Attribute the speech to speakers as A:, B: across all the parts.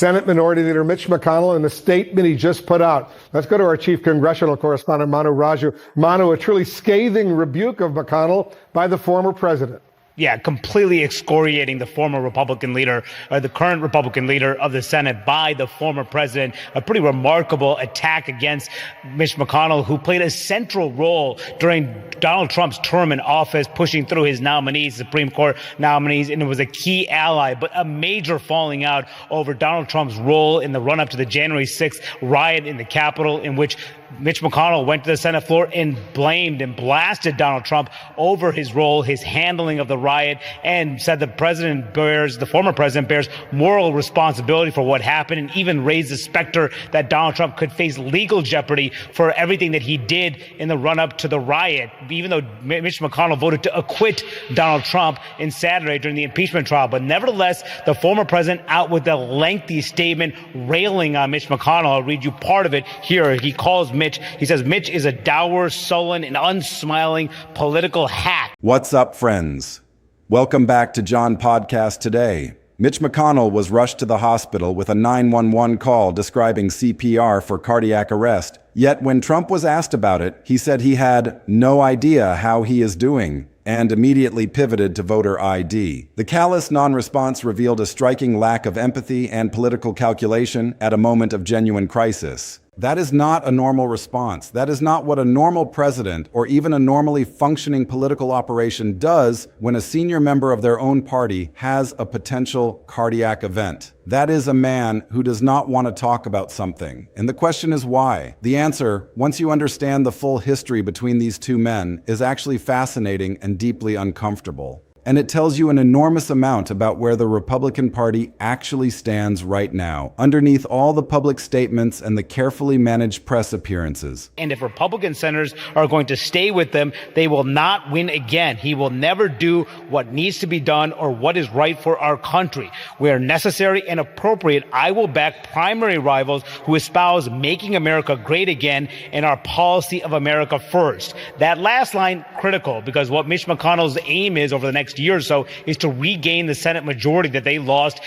A: Senate Minority Leader Mitch McConnell in the statement he just put out. Let's go to our chief congressional correspondent, Manu Raju. Manu, a truly scathing rebuke of McConnell by the former president.
B: Yeah, completely excoriating the former Republican leader, or the current Republican leader of the Senate by the former president. A pretty remarkable attack against Mitch McConnell, who played a central role during Donald Trump's term in office, pushing through his nominees, Supreme Court nominees, and it was a key ally, but a major falling out over Donald Trump's role in the run-up to the January 6th riot in the Capitol, in which Mitch McConnell went to the Senate floor and blamed and blasted Donald Trump over his role, his handling of the riot, and said the former president bears moral responsibility for what happened, and even raised the specter that Donald Trump could face legal jeopardy for everything that he did in the run-up to the riot, even though Mitch McConnell voted to acquit Donald Trump in Saturday during the impeachment trial. But nevertheless, the former president out with a lengthy statement railing on Mitch McConnell. I'll read you part of it here. He says Mitch is a dour, sullen, and unsmiling political hack.
C: What's up, friends? Welcome back to John Podcast today. Mitch McConnell was rushed to the hospital with a 911 call describing CPR for cardiac arrest. Yet when Trump was asked about it, he said he had no idea how he is doing and immediately pivoted to voter ID. The callous non-response revealed a striking lack of empathy and political calculation at a moment of genuine crisis. That is not a normal response. That is not what a normal president or even a normally functioning political operation does when a senior member of their own party has a potential cardiac event. That is a man who does not want to talk about something. And the question is why? The answer, once you understand the full history between these two men, is actually fascinating and deeply uncomfortable. And it tells you an enormous amount about where the Republican Party actually stands right now, underneath all the public statements and the carefully managed press appearances.
B: And if Republican senators are going to stay with them, they will not win again. He will never do what needs to be done or what is right for our country. Where necessary and appropriate, I will back primary rivals who espouse making America great again and our policy of America first. That last line, critical, because what Mitch McConnell's aim is over the next year or so is to regain the Senate majority that they lost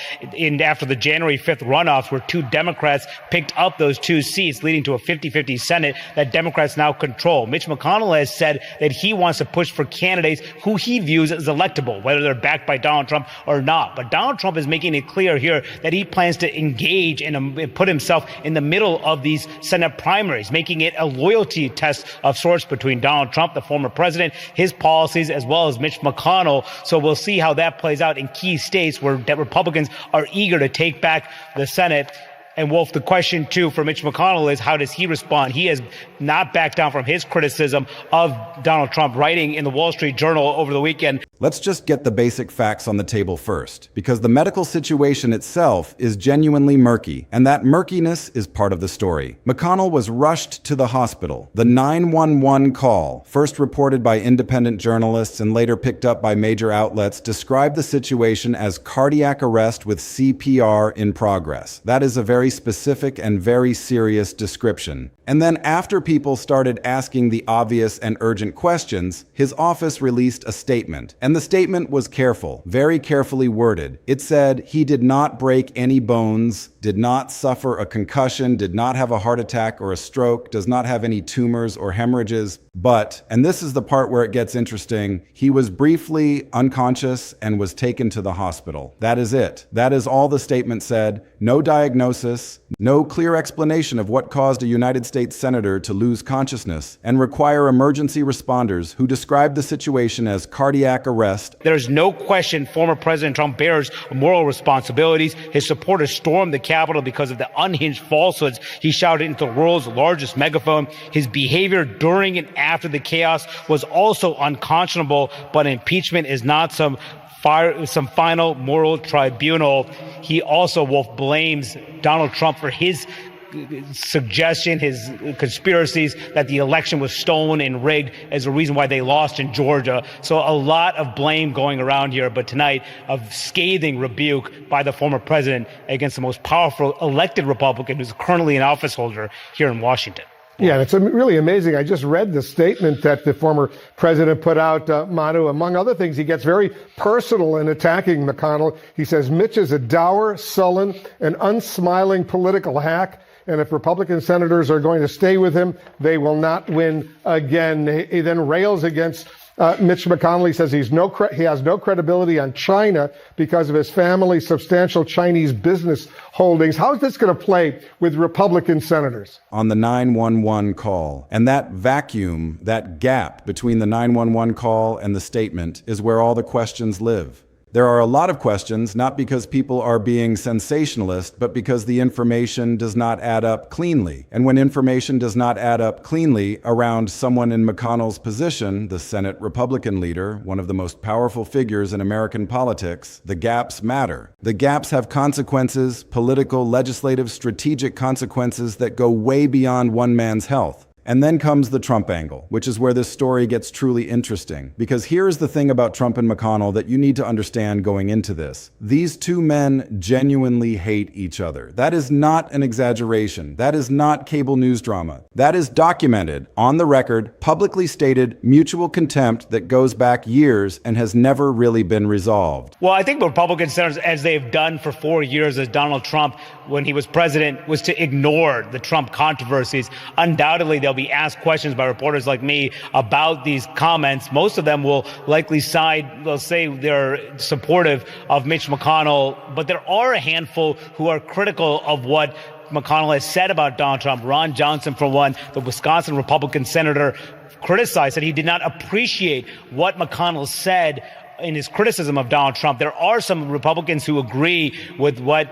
B: after the January 5th runoffs, where two Democrats picked up those two seats, leading to a 50-50 Senate that Democrats now control. Mitch McConnell has said that he wants to push for candidates who he views as electable, whether they're backed by Donald Trump or not. But Donald Trump is making it clear here that he plans to engage and put himself in the middle of these Senate primaries, making it a loyalty test of sorts between Donald Trump, the former president, his policies, as well as Mitch McConnell. So we'll see how that plays out in key states where Republicans are eager to take back the Senate. And Wolf, the question too for Mitch McConnell is, how does he respond? He has not backed down from his criticism of Donald Trump, writing in the Wall Street Journal over the weekend.
C: Let's just get the basic facts on the table first, because the medical situation itself is genuinely murky, and that murkiness is part of the story. McConnell was rushed to the hospital. The 911 call, first reported by independent journalists and later picked up by major outlets, described the situation as cardiac arrest with CPR in progress. That is a very specific and very serious description. And then after people started asking the obvious and urgent questions, his office released a statement. And the statement was careful, very carefully worded. It said he did not break any bones, did not suffer a concussion, did not have a heart attack or a stroke, does not have any tumors or hemorrhages. But, and this is the part where it gets interesting, he was briefly unconscious and was taken to the hospital. That is it. That is all the statement said. No diagnosis, no clear explanation of what caused a United States senator to lose consciousness, and require emergency responders who described the situation as cardiac arrest.
B: There's no question former President Trump bears moral responsibilities. His supporters stormed the Capitol because of the unhinged falsehoods he shouted into the world's largest megaphone. His behavior during and after the chaos was also unconscionable, but impeachment is not some final moral tribunal. He also, Wolf, blames Donald Trump for his suggestion, his conspiracies that the election was stolen and rigged as a reason why they lost in Georgia. So a lot of blame going around here, but tonight a scathing rebuke by the former president against the most powerful elected Republican who's currently an office holder here in Washington.
A: Yeah, it's really amazing. I just read the statement that the former president put out, Manu. Among other things, he gets very personal in attacking McConnell. He says Mitch is a dour, sullen, and unsmiling political hack. And if Republican senators are going to stay with him, they will not win again. He then rails against Mitch McConnell. He says he has no credibility on China because of his family's substantial Chinese business holdings. How is this going to play with Republican senators?
C: On the 911 call. And that vacuum, that gap between the 911 call and the statement is where all the questions live. There are a lot of questions, not because people are being sensationalist, but because the information does not add up cleanly. And when information does not add up cleanly around someone in McConnell's position, the Senate Republican leader, one of the most powerful figures in American politics, the gaps matter. The gaps have consequences, political, legislative, strategic consequences that go way beyond one man's health. And then comes the Trump angle, which is where this story gets truly interesting. Because here's the thing about Trump and McConnell that you need to understand going into this. These two men genuinely hate each other. That is not an exaggeration. That is not cable news drama. That is documented, on the record, publicly stated mutual contempt that goes back years and has never really been resolved.
B: Well, I think Republican senators, as they've done for 4 years as Donald Trump, when he was president, was to ignore the Trump controversies. Undoubtedly, they'll be asked questions by reporters like me about these comments. Most of them will likely they'll say they're supportive of Mitch McConnell, but there are a handful who are critical of what McConnell has said about Donald Trump. Ron Johnson, for one, the Wisconsin Republican senator, criticized that he did not appreciate what McConnell said in his criticism of Donald Trump. There are some Republicans who agree with what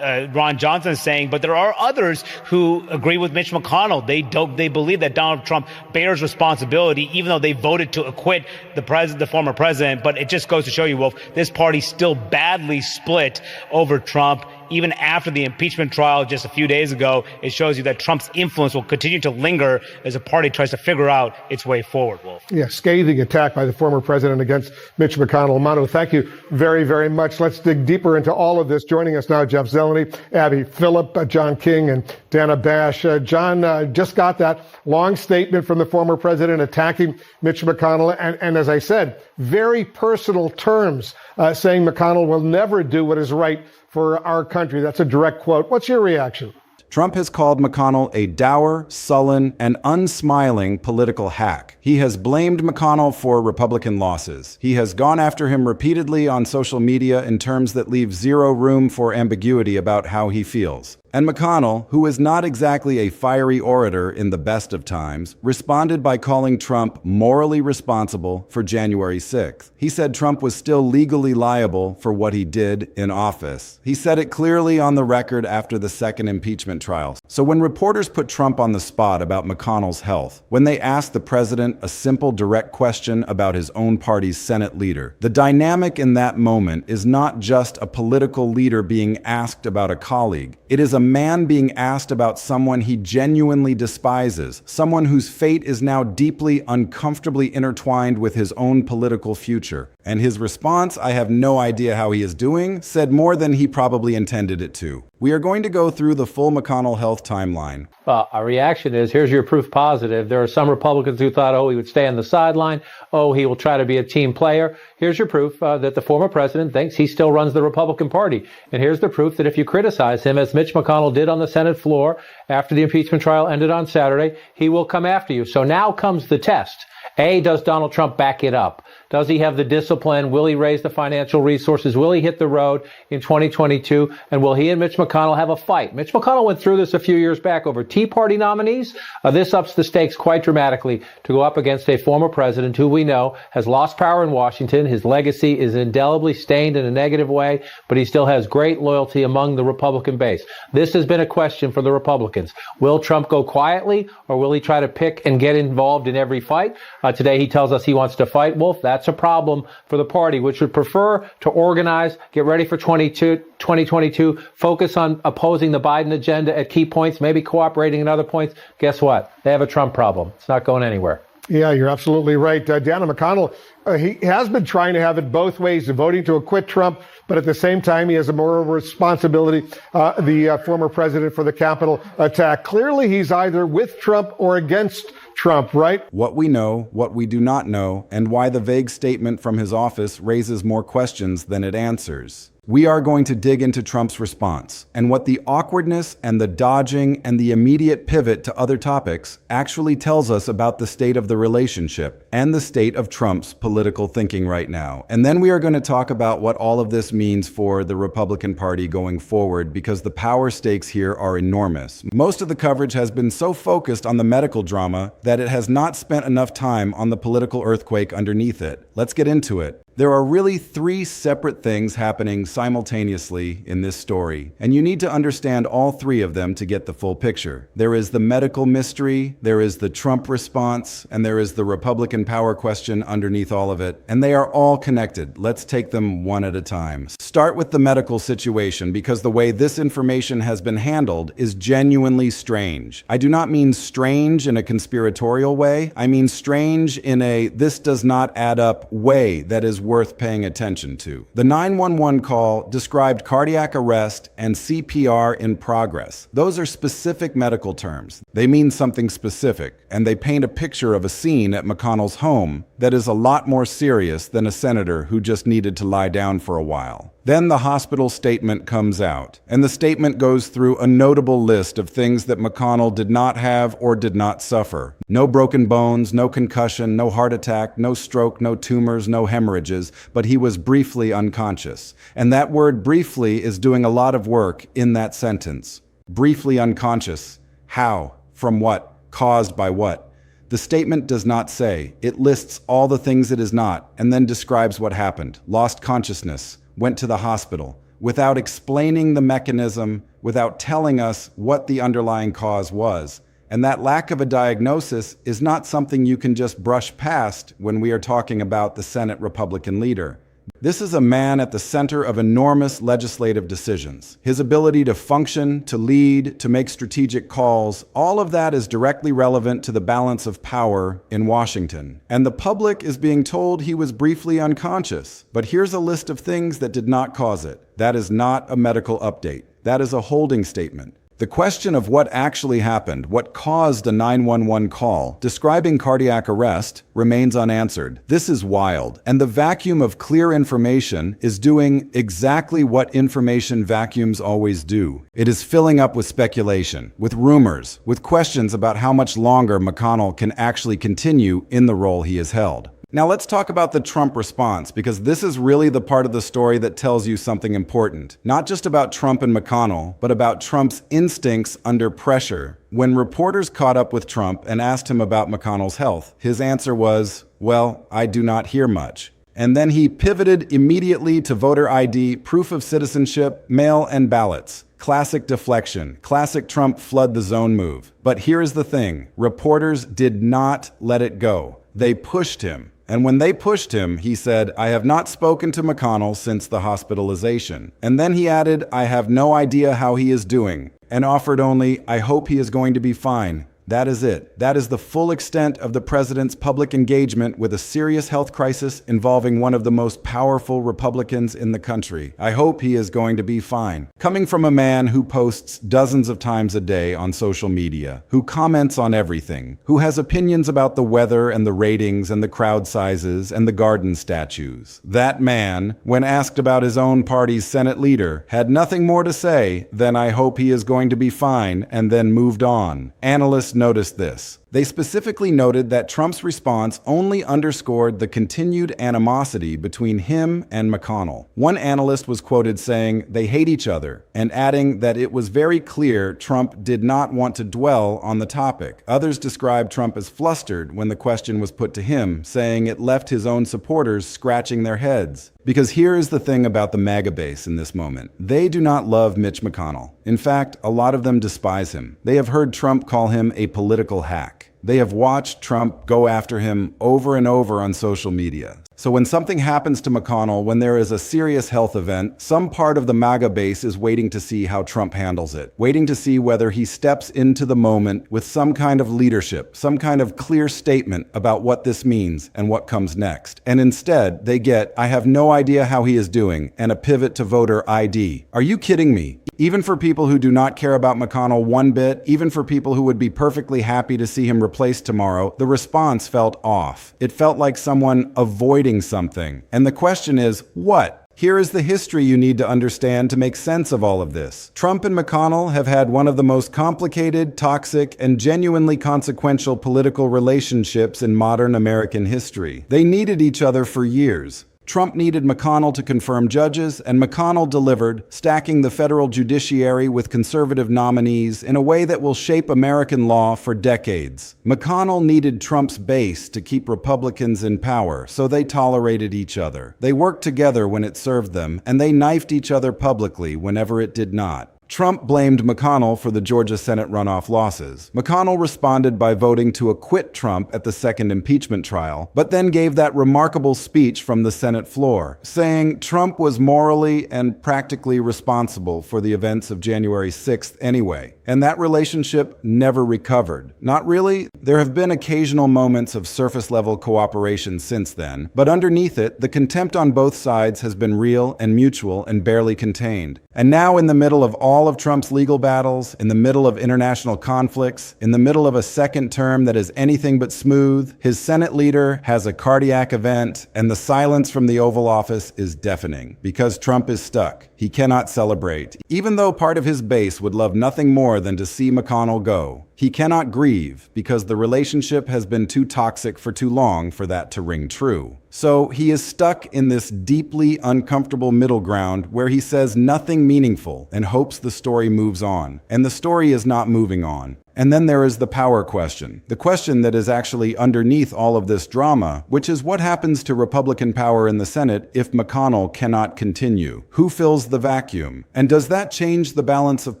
B: Ron Johnson is saying, but there are others who agree with Mitch McConnell. They believe that Donald Trump bears responsibility, even though they voted to acquit the former president. But it just goes to show you, Wolf, this party's still badly split over Trump. Even after the impeachment trial just a few days ago, it shows you that Trump's influence will continue to linger as the party tries to figure out its way forward, Wolf.
A: Yeah, scathing attack by the former president against Mitch McConnell. Manu, thank you very, very much. Let's dig deeper into all of this. Joining us now, Jeff Zeleny, Abby Phillip, John King, and Dana Bash. John just got that long statement from the former president attacking Mitch McConnell. And as I said, very personal terms, saying McConnell will never do what is right for our country. That's a direct quote. What's your reaction?
C: Trump has called McConnell a dour, sullen, and unsmiling political hack. He has blamed McConnell for Republican losses. He has gone after him repeatedly on social media in terms that leave zero room for ambiguity about how he feels. And McConnell, who is not exactly a fiery orator in the best of times, responded by calling Trump morally responsible for January 6th. He said Trump was still legally liable for what he did in office. He said it clearly on the record after the second impeachment trial. So when reporters put Trump on the spot about McConnell's health, when they asked the president a simple, direct question about his own party's Senate leader, the dynamic in that moment is not just a political leader being asked about a colleague. It is a man being asked about someone he genuinely despises, someone whose fate is now deeply, uncomfortably intertwined with his own political future. And his response, I have no idea how he is doing, said more than he probably intended it to. We are going to go through the full McConnell health timeline.
D: Our reaction is, here's your proof positive. There are some Republicans who thought, he would stay on the sideline. He will try to be a team player. Here's your proof that the former president thinks he still runs the Republican Party. And here's the proof that if you criticize him, as Mitch McConnell did on the Senate floor after the impeachment trial ended on Saturday, he will come after you. So now comes the test. A, does Donald Trump back it up? Does he have the discipline? Will he raise the financial resources? Will he hit the road in 2022? And will he and Mitch McConnell have a fight? Mitch McConnell went through this a few years back over Tea Party nominees. This ups the stakes quite dramatically to go up against a former president who we know has lost power in Washington. His legacy is indelibly stained in a negative way, but he still has great loyalty among the Republican base. This has been a question for the Republicans. Will Trump go quietly, or will he try to pick and get involved in every fight? Today he tells us he wants to fight. Wolf, that's a problem for the party, which would prefer to organize, get ready for 2022, focus on opposing the Biden agenda at key points, maybe cooperating in other points. Guess what? They have a Trump problem. It's not going anywhere.
A: Yeah, you're absolutely right. Dana McConnell, he has been trying to have it both ways, voting to acquit Trump, but at the same time, he has a moral responsibility, the former president, for the Capitol attack. Clearly, he's either with Trump or against Trump, right?
C: What we know, what we do not know, and why the vague statement from his office raises more questions than it answers. We are going to dig into Trump's response and what the awkwardness and the dodging and the immediate pivot to other topics actually tells us about the state of the relationship and the state of Trump's political thinking right now. And then we are going to talk about what all of this means for the Republican Party going forward, because the power stakes here are enormous. Most of the coverage has been so focused on the medical drama that it has not spent enough time on the political earthquake underneath it. Let's get into it. There are really three separate things happening simultaneously in this story, and you need to understand all three of them to get the full picture. There is the medical mystery, there is the Trump response, and there is the Republican power question underneath all of it, and they are all connected. Let's take them one at a time. Start with the medical situation, because the way this information has been handled is genuinely strange. I do not mean strange in a conspiratorial way. I mean strange in a this does not add up way that is worth paying attention to. The 911 call described cardiac arrest and CPR in progress. Those are specific medical terms. They mean something specific, and they paint a picture of a scene at McConnell's home that is a lot more serious than a senator who just needed to lie down for a while. Then the hospital statement comes out, and the statement goes through a notable list of things that McConnell did not have or did not suffer. No broken bones, no concussion, no heart attack, no stroke, no tumors, no hemorrhages, but he was briefly unconscious. And that word briefly is doing a lot of work in that sentence. Briefly unconscious. How? From what? Caused by what? The statement does not say. It lists all the things it is not, and then describes what happened. Lost consciousness. Went to the hospital, without explaining the mechanism, without telling us what the underlying cause was. And that lack of a diagnosis is not something you can just brush past when we are talking about the Senate Republican leader. This is a man at the center of enormous legislative decisions. His ability to function, to lead, to make strategic calls, all of that is directly relevant to the balance of power in Washington. And the public is being told he was briefly unconscious. But here's a list of things that did not cause it. That is not a medical update. That is a holding statement. The question of what actually happened, what caused a 911 call, describing cardiac arrest, remains unanswered. This is wild, and the vacuum of clear information is doing exactly what information vacuums always do. It is filling up with speculation, with rumors, with questions about how much longer McConnell can actually continue in the role he has held. Now let's talk about the Trump response, because this is really the part of the story that tells you something important. Not just about Trump and McConnell, but about Trump's instincts under pressure. When reporters caught up with Trump and asked him about McConnell's health, his answer was, "Well, I do not hear much." And then he pivoted immediately to voter ID, proof of citizenship, mail, and ballots. Classic deflection, classic Trump flood the zone move. But here's the thing, reporters did not let it go. They pushed him. And when they pushed him, he said, "I have not spoken to McConnell since the hospitalization." And then he added, "I have no idea how he is doing," and offered only, "I hope he is going to be fine." That is it. That is the full extent of the president's public engagement with a serious health crisis involving one of the most powerful Republicans in the country. I hope he is going to be fine. Coming from a man who posts dozens of times a day on social media, who comments on everything, who has opinions about the weather and the ratings and the crowd sizes and the garden statues. That man, when asked about his own party's Senate leader, had nothing more to say than "I hope he is going to be fine," and then moved on. Analysts noticed this. They specifically noted that Trump's response only underscored the continued animosity between him and McConnell. One analyst was quoted saying they hate each other, and adding that it was very clear Trump did not want to dwell on the topic. Others described Trump as flustered when the question was put to him, saying it left his own supporters scratching their heads. Because here is the thing about the MAGA base in this moment. They do not love Mitch McConnell. In fact, a lot of them despise him. They have heard Trump call him a political hack. They have watched Trump go after him over and over on social media. So when something happens to McConnell, when there is a serious health event, some part of the MAGA base is waiting to see how Trump handles it, waiting to see whether he steps into the moment with some kind of leadership, some kind of clear statement about what this means and what comes next. And instead, they get, "I have no idea how he is doing," and a pivot to voter ID. Are you kidding me? Even for people who do not care about McConnell one bit, even for people who would be perfectly happy to see him replaced tomorrow, the response felt off. It felt like someone avoiding something. And the question is, what? Here is the history you need to understand to make sense of all of this. Trump and McConnell have had one of the most complicated, toxic, and genuinely consequential political relationships in modern American history. They needed each other for years. Trump needed McConnell to confirm judges, and McConnell delivered, stacking the federal judiciary with conservative nominees in a way that will shape American law for decades. McConnell needed Trump's base to keep Republicans in power, so they tolerated each other. They worked together when it served them, and they knifed each other publicly whenever it did not. Trump blamed McConnell for the Georgia Senate runoff losses. McConnell responded by voting to acquit Trump at the second impeachment trial, but then gave that remarkable speech from the Senate floor, saying Trump was morally and practically responsible for the events of January 6th anyway. And that relationship never recovered. Not really. There have been occasional moments of surface-level cooperation since then, but underneath it, the contempt on both sides has been real and mutual and barely contained. And now, in the middle of all of Trump's legal battles, in the middle of international conflicts, in the middle of a second term that is anything but smooth, his Senate leader has a cardiac event, and the silence from the Oval Office is deafening because Trump is stuck. He cannot celebrate, even though part of his base would love nothing more than to see McConnell go. He cannot grieve because the relationship has been too toxic for too long for that to ring true. So he is stuck in this deeply uncomfortable middle ground where he says nothing meaningful and hopes the story moves on. And the story is not moving on. And then there is the power question, the question that is actually underneath all of this drama, which is what happens to Republican power in the Senate if McConnell cannot continue? Who fills the vacuum? And does that change the balance of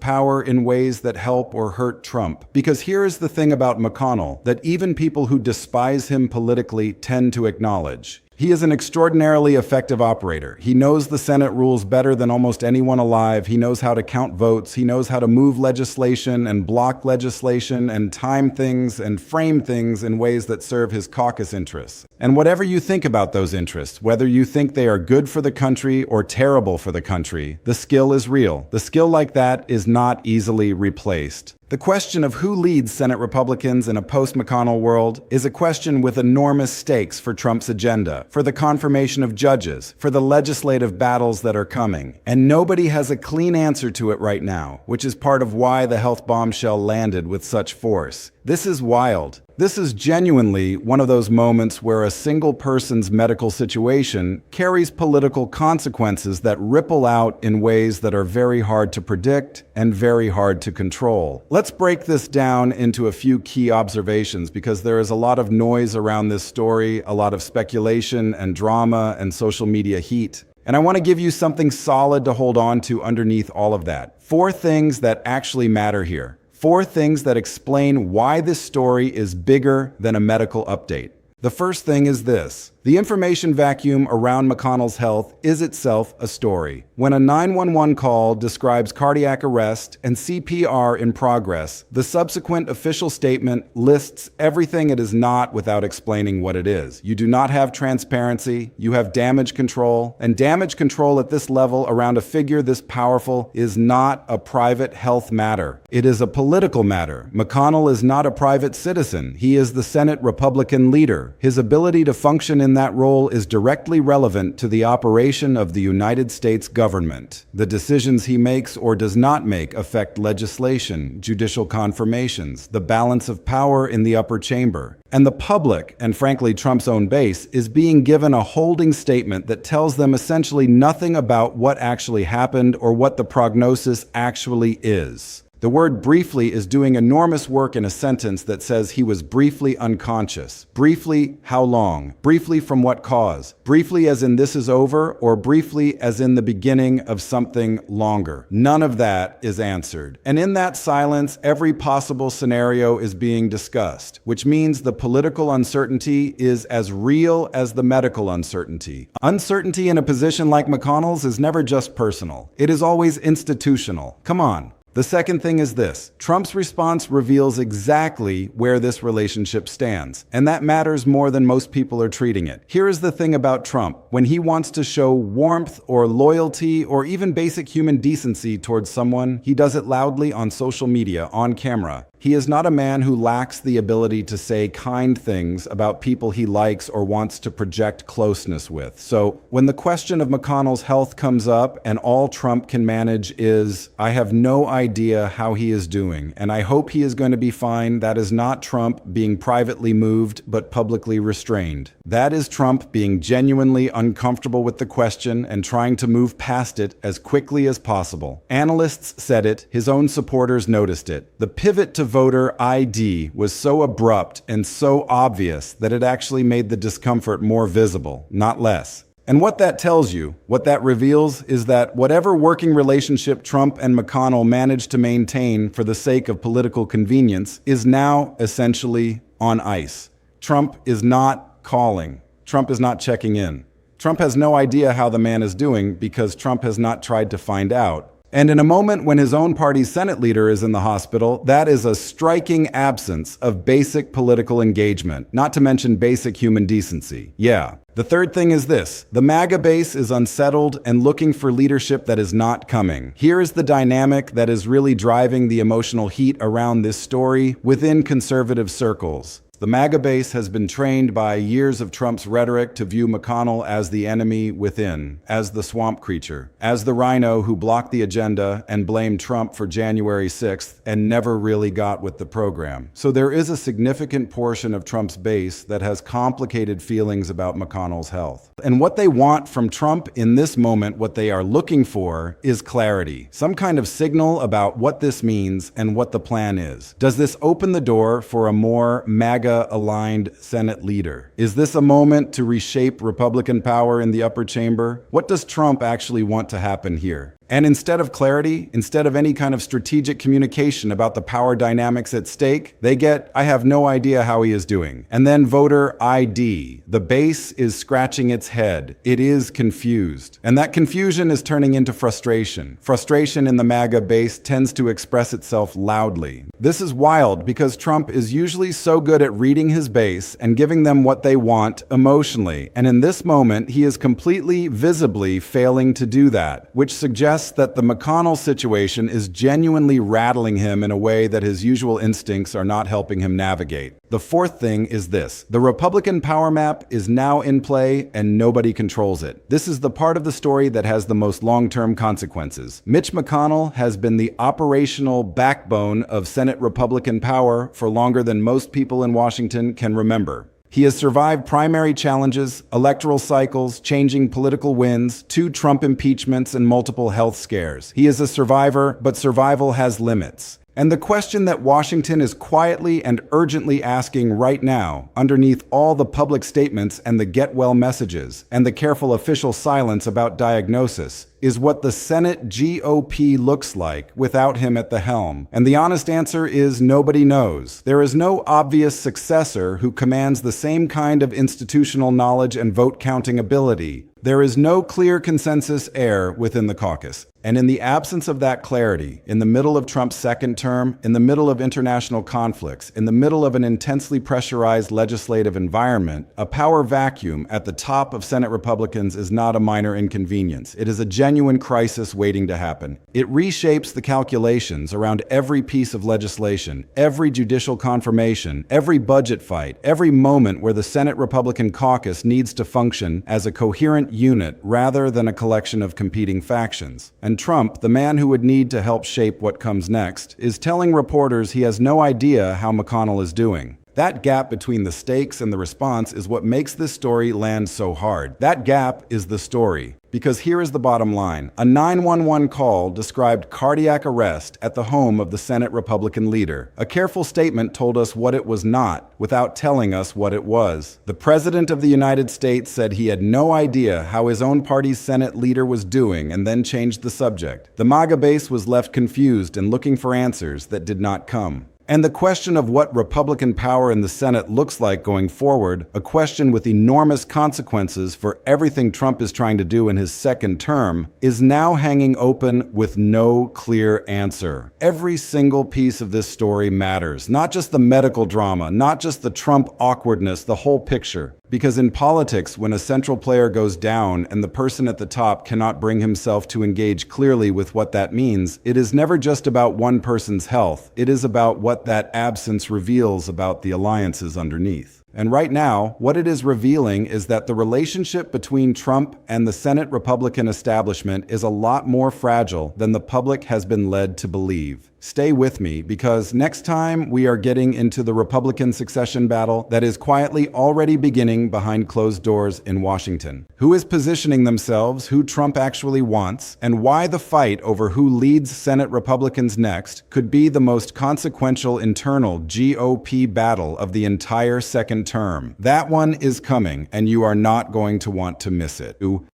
C: power in ways that help or hurt Trump? Because here is the thing about McConnell that even people who despise him politically tend to acknowledge. He is an extraordinarily effective operator. He knows the Senate rules better than almost anyone alive. He knows how to count votes. He knows how to move legislation and block legislation and time things and frame things in ways that serve his caucus interests. And whatever you think about those interests, whether you think they are good for the country or terrible for the country, the skill is real. The skill like that is not easily replaced. The question of who leads Senate Republicans in a post-McConnell world is a question with enormous stakes for Trump's agenda, for the confirmation of judges, for the legislative battles that are coming. And nobody has a clean answer to it right now, which is part of why the health bombshell landed with such force. This is wild. This is genuinely one of those moments where a single person's medical situation carries political consequences that ripple out in ways that are very hard to predict and very hard to control. Let's break this down into a few key observations because there is a lot of noise around this story, a lot of speculation and drama and social media heat. And I want to give you something solid to hold on to underneath all of that. 4 things that actually matter here. 4 things that explain why this story is bigger than a medical update. The first thing is this. The information vacuum around McConnell's health is itself a story. When a 911 call describes cardiac arrest and CPR in progress, the subsequent official statement lists everything it is not without explaining what it is. You do not have transparency, you have damage control, and damage control at this level around a figure this powerful is not a private health matter. It is a political matter. McConnell is not a private citizen. He is the Senate Republican leader. His ability to function in that role is directly relevant to the operation of the United States government. The decisions he makes or does not make affect legislation, judicial confirmations, the balance of power in the upper chamber. And the public, and frankly Trump's own base, is being given a holding statement that tells them essentially nothing about what actually happened or what the prognosis actually is. The word briefly is doing enormous work in a sentence that says he was briefly unconscious. Briefly, how long? Briefly, from what cause? Briefly as in this is over, or briefly as in the beginning of something longer? None of that is answered. And in that silence, every possible scenario is being discussed, which means the political uncertainty is as real as the medical uncertainty. Uncertainty in a position like McConnell's is never just personal. It is always institutional. Come on. The second thing is this. Trump's response reveals exactly where this relationship stands, and that matters more than most people are treating it. Here is the thing about Trump. When he wants to show warmth or loyalty or even basic human decency towards someone, he does it loudly on social media, on camera. He is not a man who lacks the ability to say kind things about people he likes or wants to project closeness with. So when the question of McConnell's health comes up and all Trump can manage is, I have no idea how he is doing, and I hope he is going to be fine, that is not Trump being privately moved but publicly restrained. That is Trump being genuinely uncomfortable with the question and trying to move past it as quickly as possible. Analysts said it, his own supporters noticed it. The pivot to voter ID was so abrupt and so obvious that it actually made the discomfort more visible, not less. And what that tells you, what that reveals, is that whatever working relationship Trump and McConnell managed to maintain for the sake of political convenience is now essentially on ice. Trump is not calling. Trump is not checking in. Trump has no idea how the man is doing because Trump has not tried to find out. And in a moment when his own party's Senate leader is in the hospital, that is a striking absence of basic political engagement, not to mention basic human decency. Yeah. The third thing is this. The MAGA base is unsettled and looking for leadership that is not coming. Here is the dynamic that is really driving the emotional heat around this story within conservative circles. The MAGA base has been trained by years of Trump's rhetoric to view McConnell as the enemy within, as the swamp creature, as the rhino who blocked the agenda and blamed Trump for January 6th and never really got with the program. So there is a significant portion of Trump's base that has complicated feelings about McConnell's health. And what they want from Trump in this moment, what they are looking for, is clarity. Some kind of signal about what this means and what the plan is. Does this open the door for a more MAGA-aligned Senate leader? Is this a moment to reshape Republican power in the upper chamber? What does Trump actually want to happen here? And instead of clarity, instead of any kind of strategic communication about the power dynamics at stake, they get, I have no idea how he is doing. And then voter ID. The base is scratching its head. It is confused. And that confusion is turning into frustration. Frustration in the MAGA base tends to express itself loudly. This is wild because Trump is usually so good at reading his base and giving them what they want emotionally. And in this moment, he is completely, visibly failing to do that, which suggests that the McConnell situation is genuinely rattling him in a way that his usual instincts are not helping him navigate. The fourth thing is this. The Republican power map is now in play and nobody controls it. This is the part of the story that has the most long-term consequences. Mitch McConnell has been the operational backbone of Senate Republican power for longer than most people in Washington can remember. He has survived primary challenges, electoral cycles, changing political winds, 2 Trump impeachments, and multiple health scares. He is a survivor, but survival has limits. And the question that Washington is quietly and urgently asking right now, underneath all the public statements and the get well messages, and the careful official silence about diagnosis, is what the Senate GOP looks like without him at the helm. And the honest answer is nobody knows. There is no obvious successor who commands the same kind of institutional knowledge and vote counting ability. There is no clear consensus heir within the caucus. And in the absence of that clarity, in the middle of Trump's second term, in the middle of international conflicts, in the middle of an intensely pressurized legislative environment, a power vacuum at the top of Senate Republicans is not a minor inconvenience. It is a genuine crisis waiting to happen. It reshapes the calculations around every piece of legislation, every judicial confirmation, every budget fight, every moment where the Senate Republican caucus needs to function as a coherent unit rather than a collection of competing factions. And Trump, the man who would need to help shape what comes next, is telling reporters he has no idea how McConnell is doing. That gap between the stakes and the response is what makes this story land so hard. That gap is the story. Because here is the bottom line. A 911 call described cardiac arrest at the home of the Senate Republican leader. A careful statement told us what it was not, without telling us what it was. The President of the United States said he had no idea how his own party's Senate leader was doing and then changed the subject. The MAGA base was left confused and looking for answers that did not come. And the question of what Republican power in the Senate looks like going forward, a question with enormous consequences for everything Trump is trying to do in his second term, is now hanging open with no clear answer. Every single piece of this story matters, not just the medical drama, not just the Trump awkwardness, the whole picture. Because in politics, when a central player goes down and the person at the top cannot bring himself to engage clearly with what that means, it is never just about one person's health. It is about what that absence reveals about the alliances underneath. And right now, what it is revealing is that the relationship between Trump and the Senate Republican establishment is a lot more fragile than the public has been led to believe. Stay with me, because next time we are getting into the Republican succession battle that is quietly already beginning behind closed doors in Washington. Who is positioning themselves, who Trump actually wants, and why the fight over who leads Senate Republicans next could be the most consequential internal GOP battle of the entire second term. That one is coming, and you are not going to want to miss it.